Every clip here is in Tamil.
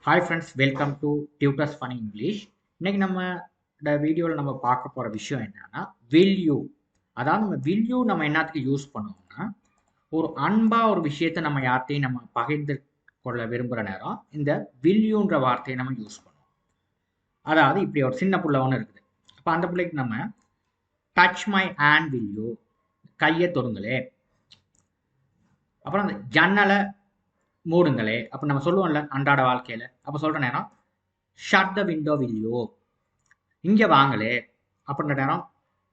Hi friends, welcome to Tutors Funny English. இன்னைக்கு நம்ம இந்த வீடியோவில் நம்ம பார்க்க போகிற விஷயம் என்னன்னா will you. அதாவது நம்ம will you நம்ம என்னத்துக்கு யூஸ் பண்ணுவோம்னா ஒரு அன்பாக ஒரு விஷயத்தை நம்ம யார்ட்டையும் நம்ம பகிர்ந்து கொள்ள விரும்புகிற நேரம் இந்த will youன்ற வார்த்தையை நம்ம யூஸ் பண்ணுவோம். அதாவது இப்படி ஒரு சின்ன புள்ள ஒன்று இருக்குது. அப்போ அந்த பிள்ளைக்கு நம்ம touch my hand will you, கையை தொடுங்களே. அப்புறம் அந்த ஜன்னலை மூடுங்களே. அப்போ நம்ம சொல்லுவோம்ல அன்றாட வாழ்க்கையில், அப்போ சொல்கிற நேரம் shut the window will you, இங்கே வாங்களே அப்படின்ற நேரம்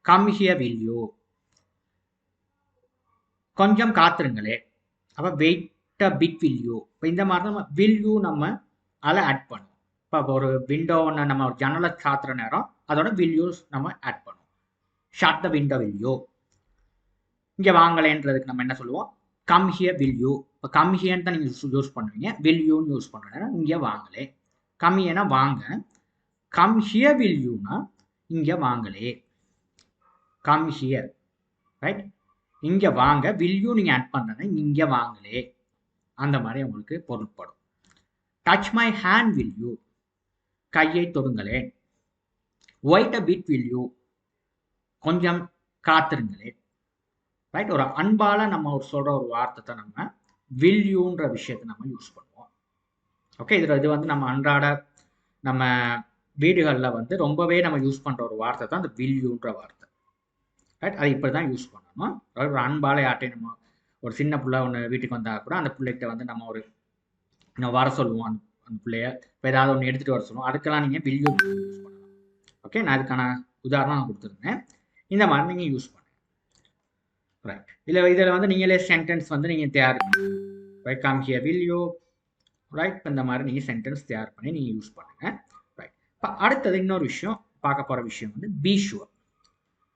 கம் ஹியர் வில் யூ, கொஞ்சம் காத்துருங்களே, அப்போ wait a bit will you. இப்போ இந்த மாதிரி நம்ம வில் யூ நம்ம அதில் ஆட் பண்ணுவோம். இப்போ ஒரு விண்டோ ஒன்று நம்ம ஒரு ஜன்னலை சாத்துற நேரம் அதோட வில் யூஸ் நம்ம ஆட் பண்ணுவோம். Shut the window will you, இங்கே வாங்களேன்றதுக்கு நம்ம என்ன சொல்லுவோம், கம் ஹியர் வில் யூ. இப்போ கம் ஹியர்னு தான் நீங்கள் யூஸ் பண்ணுவீங்க, வில் யூன்னு யூஸ் பண்ணுறேன்னா இங்கே வாங்களே. கம் ஹியர்னா வாங்க, கம் ஹியர் வில் யூனா இங்கே வாங்களே. கம் ஹியர், ரைட், இங்கே வாங்க. வில் யூ நீங்கள் ஆட் பண்ணுறேன்னா இங்கே வாங்களே, அந்த மாதிரி உங்களுக்கு பொருட்படும். Touch my hand will you, கையை தொடுங்களே. Wait a bit will you, கொஞ்சம் காத்திருங்களே. ரைட், ஒரு அன்பால நம்ம ஒரு சொல்கிற ஒரு வார்த்தை நம்ம வில் யூன்ற விஷயத்தை நம்ம யூஸ் பண்ணுவோம். ஓகே, இது வந்து நம்ம அன்றாட நம்ம வீடுகளில் வந்து ரொம்பவே நம்ம யூஸ் பண்ணுற ஒரு வார்த்தை தான் இந்த வில் யூன்ற வார்த்தை. ரைட், அதை இப்படி தான் யூஸ் பண்ணணும். அதாவது ஒரு அன்பால யார்ட்டையும் நம்ம ஒரு சின்ன பிள்ளை ஒன்று வீட்டுக்கு வந்தால் கூட அந்த பிள்ளைகிட்ட வந்து நம்ம ஒரு வர சொல்லுவோம். அந்த பிள்ளைய இப்போ ஏதாவது ஒன்று எடுத்துகிட்டு வர சொல்லுவோம். அதுக்கெல்லாம் நீங்கள் வில் யூ யூஸ் பண்ணலாம். ஓகே, நான் அதுக்கான உதாரணம் நான் கொடுத்துருந்தேன். இந்த மாதிரி நீங்கள் யூஸ் பண்ணுங்க. ரைட், இதில் வந்து நீங்களே சென்டென்ஸ் வந்து நீங்கள் தயார் பண்ணுங்க. Right, come here will you, right, இந்த மாதிரி நீங்கள் சென்டென்ஸ் தயார் பண்ணி நீங்கள் யூஸ் பண்ணுங்கள். ரைட், இப்போ அடுத்தது இன்னொரு விஷயம் பார்க்க போகிற விஷயம் வந்து பி ஷுவர்.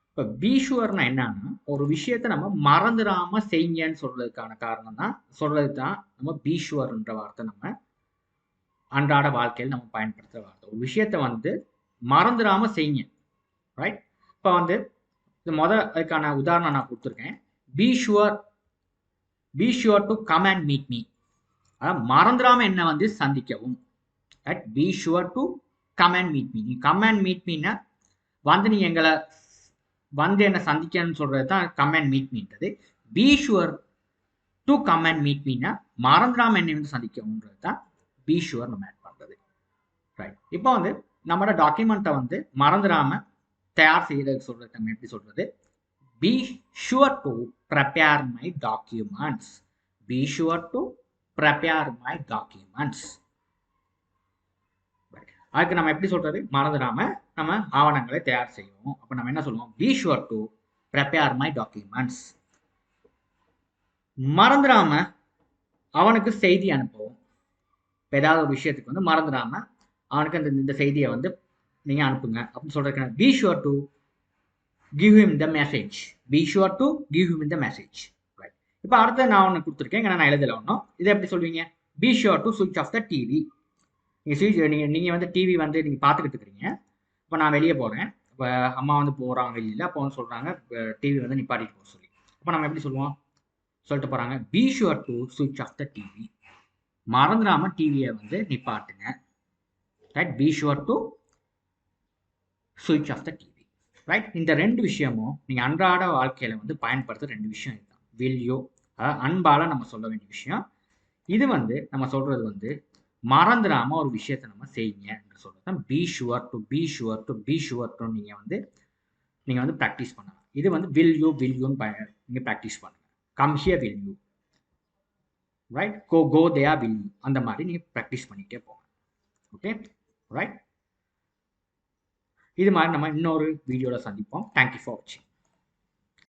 இப்போ பி ஷுவர்னா என்னன்னா ஒரு விஷயத்தை நம்ம மறந்துடாம செய்யுங்கன்னு சொல்றதுக்கான காரணம் தான் நம்ம பி ஷுவர்ன்ற வார்த்தை நம்ம அன்றாட வாழ்க்கையில் நம்ம பயன்படுத்துகிற வார்த்தை. ஒரு விஷயத்தை வந்து மறந்துடாம செய்யுங்க. ரைட், இப்போ வந்து இது அதுக்கான உதாரணம் நான் கொடுத்துருக்கேன். Be sure to come and meet me, மறந்துடாம என்ன வந்து சந்திக்கவும். Right, be sure to come and meet me. நீ கம் அண்ட் மீட் மீன்னா வந்து நீ எங்களை வந்து என்ன சந்திக்கணும்னு சொல்றது தான் கம் அண்ட் மீட் மீன்றது. Be sure to come and meet மீன்னா மறந்துடாம என்னை வந்து சந்திக்கவும்ன்றது தான் பி ஷுவர் நம்ம ஆட் பண்றது. ரைட், இப்போ வந்து நம்மளோட டாக்குமெண்ட்டை வந்து மறந்துடாம தயார் செய்யறதுக்கு சொல்றது நம்ம எப்படி சொல்றது, be sure to prepare my documents. Be sure to prepare my documents. அதுக்கு நம்ம எப்படி சொல்றது, மறந்துடாம நம்ம ஆவணங்களை தயார் செய்வோம். அப்ப நம்ம என்ன சொல்லுவோம், be sure to prepare my documents. மறந்துடாம அவனுக்கு செய்தி அனுப்புவோம். இப்போ ஏதாவது ஒரு விஷயத்துக்கு வந்து மறந்துடாம அவனுக்கு இந்த செய்தியை வந்து நீங்க அனுப்புங்க அப்படின்னு சொல்றதுக்கு be sure to give him the message. Be sure to give him the message. Right, இப்போ அடுத்த நான் ஒன்று கொடுத்துருக்கேன், நான் எழுதல ஒன்றும். இதை எப்படி சொல்வீங்க, பி ஷுவர் டு சுவிட்ச் ஆஃப் த டிவி. நீங்கள் வந்து டிவி வந்து நீங்கள் பார்த்துக்கிட்டு இருக்கிறீங்க. இப்போ நான் வெளியே போகிறேன், இப்போ அம்மா வந்து போகிறாங்க வெளியில், அப்போ வந்து சொல்கிறாங்க டிவி வந்து நிப்பாட்டிட்டு போக சொல்லி. அப்போ நம்ம எப்படி சொல்லுவோம், சொல்லிட்டு போகிறாங்க பி ஷுவர் டு சுவிட்ச் ஆஃப் த டிவி. மறந்துடாம டிவியை வந்து நிப்பாட்டுங்க. ரைட், பி ஷுவர் டு சுவிட்ச் ஆஃப் த டிவி. ரைட், இந்த ரெண்டு விஷயமும் நீங்கள் அன்றாட வாழ்க்கையில் வந்து பயன்படுத்த ரெண்டு விஷயம் இதுதான். வில்யூ, அதாவது அன்பால் நம்ம சொல்ல வேண்டிய விஷயம். இது வந்து நம்ம சொல்கிறது வந்து மறந்துடாம ஒரு விஷயத்தை நம்ம செய்யுங்க என்று சொல்றது பி ஷுவர் டு நீங்கள் வந்து ப்ராக்டிஸ் பண்ணலாம். இது வந்து வில் யூன்னு நீங்க ப்ராக்டிஸ் பண்ணுங்க. Come here will you, right, go there will you, அந்த மாதிரி நீங்க ப்ராக்டிஸ் பண்ணிட்டே போங்க. ஓகே, ரைட், இது மாதிரி நம்ம இன்னொரு வீடியோல சந்திப்போம். தேங்க்யூ ஃபார் வாட்சிங்.